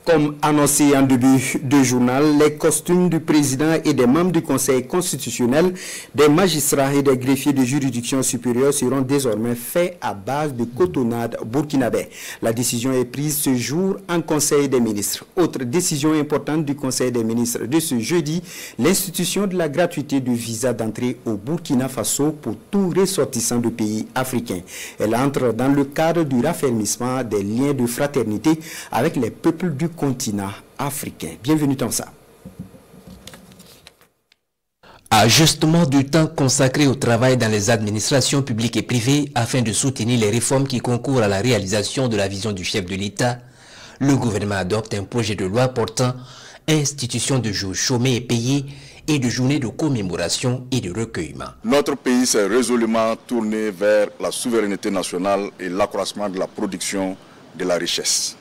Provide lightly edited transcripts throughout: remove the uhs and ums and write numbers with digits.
Comme annoncé en début de journal, les costumes du président et des membres du Conseil constitutionnel, des magistrats et des greffiers de juridiction supérieure seront désormais faits à base de cotonnade burkinabé. La décision est prise ce jour en Conseil des ministres. Autre décision importante du Conseil des ministres de ce jeudi, l'institution de la gratuité du visa d'entrée au Burkina Faso pour tout ressortissant de pays africains. Elle entre dans le cadre du raffermissement des liens de fraternité avec les peuples du continent africain. Bienvenue dans ça. Ajustement du temps consacré au travail dans les administrations publiques et privées afin de soutenir les réformes qui concourent à la réalisation de la vision du chef de l'État, le gouvernement adopte un projet de loi portant institution de jours chômés et payés et de journées de commémoration et de recueillement. Notre pays s'est résolument tourné vers la souveraineté nationale et l'accroissement de la production de la richesse.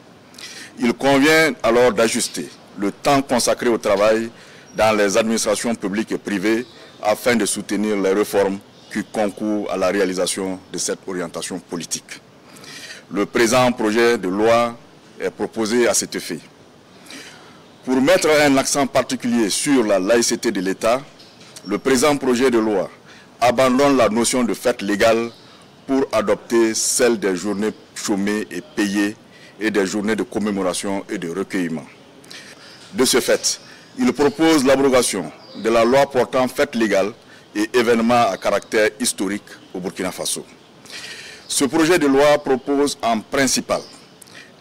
Il convient alors d'ajuster le temps consacré au travail dans les administrations publiques et privées afin de soutenir les réformes qui concourent à la réalisation de cette orientation politique. Le présent projet de loi est proposé à cet effet. Pour mettre un accent particulier sur la laïcité de l'État, le présent projet de loi abandonne la notion de fête légale pour adopter celle des journées chômées et payées et des journées de commémoration et de recueillement. De ce fait, il propose l'abrogation de la loi portant fête légale et événements à caractère historique au Burkina Faso. Ce projet de loi propose en principal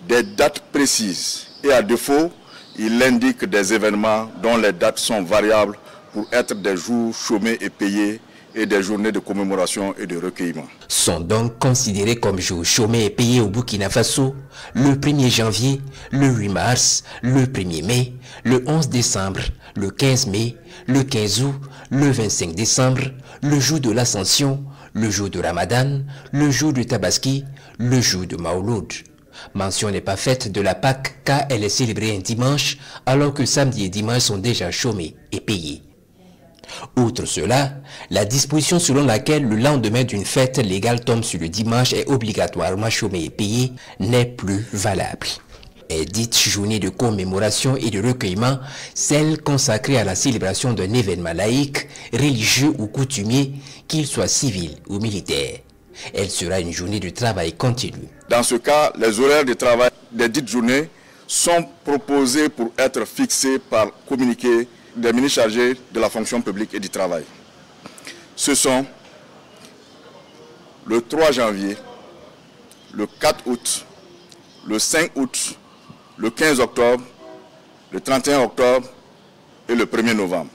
des dates précises et à défaut, il indique des événements dont les dates sont variables pour être des jours chômés et payés et des journées de commémoration et de recueillement. Sont donc considérés comme jours chômés et payés au Burkina Faso le 1er janvier, le 8 mars, le 1er mai, le 11 décembre, le 15 mai, le 15 août, le 25 décembre, le jour de l'Ascension, le jour de Ramadan, le jour de Tabaski, le jour de Maouloud. Mention n'est pas faite de la Pâque car elle est célébrée un dimanche alors que samedi et dimanche sont déjà chômés et payés. Outre cela, la disposition selon laquelle le lendemain d'une fête légale tombe sur le dimanche est obligatoirement chômé et payé n'est plus valable. Est dite journée de commémoration et de recueillement, celle consacrée à la célébration d'un événement laïque, religieux ou coutumier, qu'il soit civil ou militaire. Elle sera une journée de travail continu. Dans ce cas, les horaires de travail des dites journées sont proposés pour être fixés par communiqué des ministres chargés de la fonction publique et du travail. Ce sont le 3 janvier, le 4 août, le 5 août, le 15 octobre, le 31 octobre et le 1er novembre.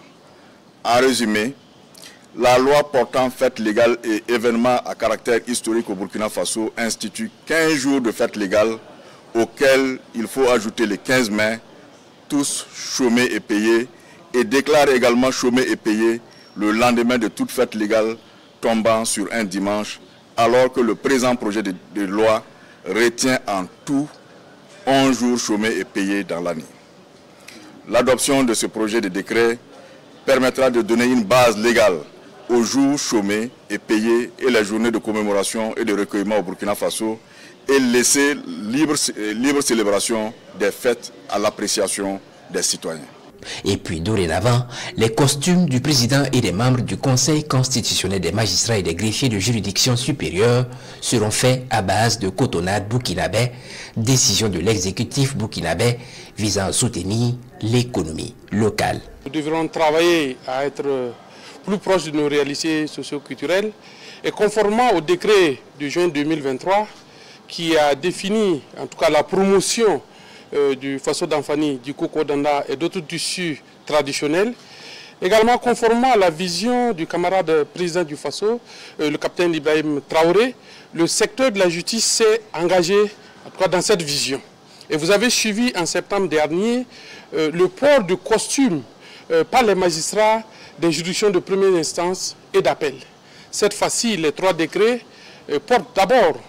En résumé, la loi portant fête légale et événements à caractère historique au Burkina Faso institue 15 jours de fête légale auxquels il faut ajouter les 15 mai, tous chômés et payés, et déclare également chômés et payés le lendemain de toute fête légale tombant sur un dimanche, alors que le présent projet de loi retient en tout 11 jours chômés et payés dans l'année. L'adoption de ce projet de décret permettra de donner une base légale aux jours chômés et payés et les journées de commémoration et de recueillement au Burkina Faso et laisser libre célébration des fêtes à l'appréciation des citoyens. Et puis dorénavant, les costumes du président et des membres du Conseil constitutionnel des magistrats et des greffiers de juridiction supérieure seront faits à base de cotonnade burkinabé, décision de l'exécutif burkinabé visant à soutenir l'économie locale. Nous devrons travailler à être plus proches de nos réalités socio-culturelles et conformément au décret de juin 2023 qui a défini en tout cas la promotion du Faso d'Anfani, du Koko Danda et d'autres tissus traditionnels. Également conformément à la vision du camarade président du Faso, le capitaine Ibrahim Traoré, le secteur de la justice s'est engagé en tout cas dans cette vision. Et vous avez suivi en septembre dernier le port de costumes par les magistrats des juridictions de première instance et d'appel. Cette fois-ci, les 3 décrets portent d'abord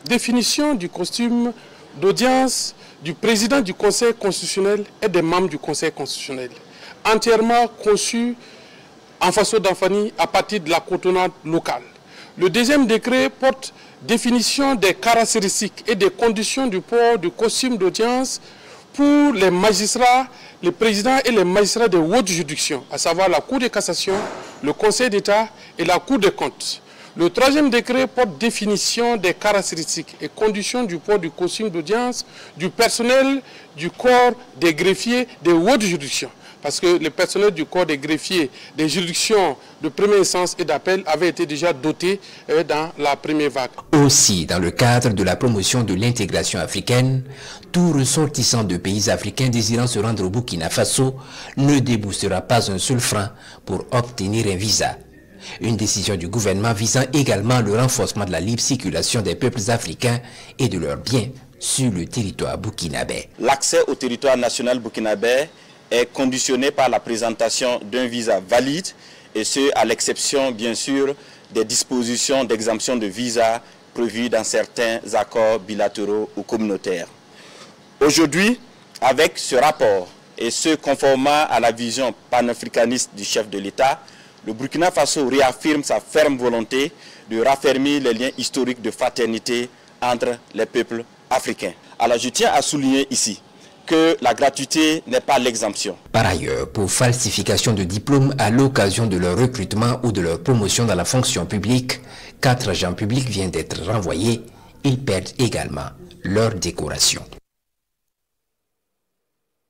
définition du costume d'audience du président du Conseil constitutionnel et des membres du Conseil constitutionnel, entièrement conçu en Faso d'Anfani à partir de la cotonnade locale. Le deuxième décret porte définition des caractéristiques et des conditions du port du costume d'audience pour les magistrats, les présidents et les magistrats de haute juridiction, à savoir la Cour de cassation, le Conseil d'État et la Cour des comptes. Le troisième décret porte définition des caractéristiques et conditions du port du costume d'audience du personnel du corps des greffiers des hautes juridictions. Parce que le personnel du corps des greffiers des juridictions de première instance et d'appel avait été déjà doté dans la première vague. Aussi, dans le cadre de la promotion de l'intégration africaine, tout ressortissant de pays africains désirant se rendre au Burkina Faso ne déboursera pas un seul franc pour obtenir un visa. Une décision du gouvernement visant également le renforcement de la libre circulation des peuples africains et de leurs biens sur le territoire burkinabé. L'accès au territoire national burkinabé est conditionné par la présentation d'un visa valide, et ce à l'exception bien sûr des dispositions d'exemption de visa prévues dans certains accords bilatéraux ou communautaires. Aujourd'hui, avec ce rapport et ce conformément à la vision panafricaniste du chef de l'État, le Burkina Faso réaffirme sa ferme volonté de raffermir les liens historiques de fraternité entre les peuples africains. Alors je tiens à souligner ici que la gratuité n'est pas l'exemption. Par ailleurs, pour falsification de diplômes à l'occasion de leur recrutement ou de leur promotion dans la fonction publique, 4 agents publics viennent d'être renvoyés. Ils perdent également leur décoration.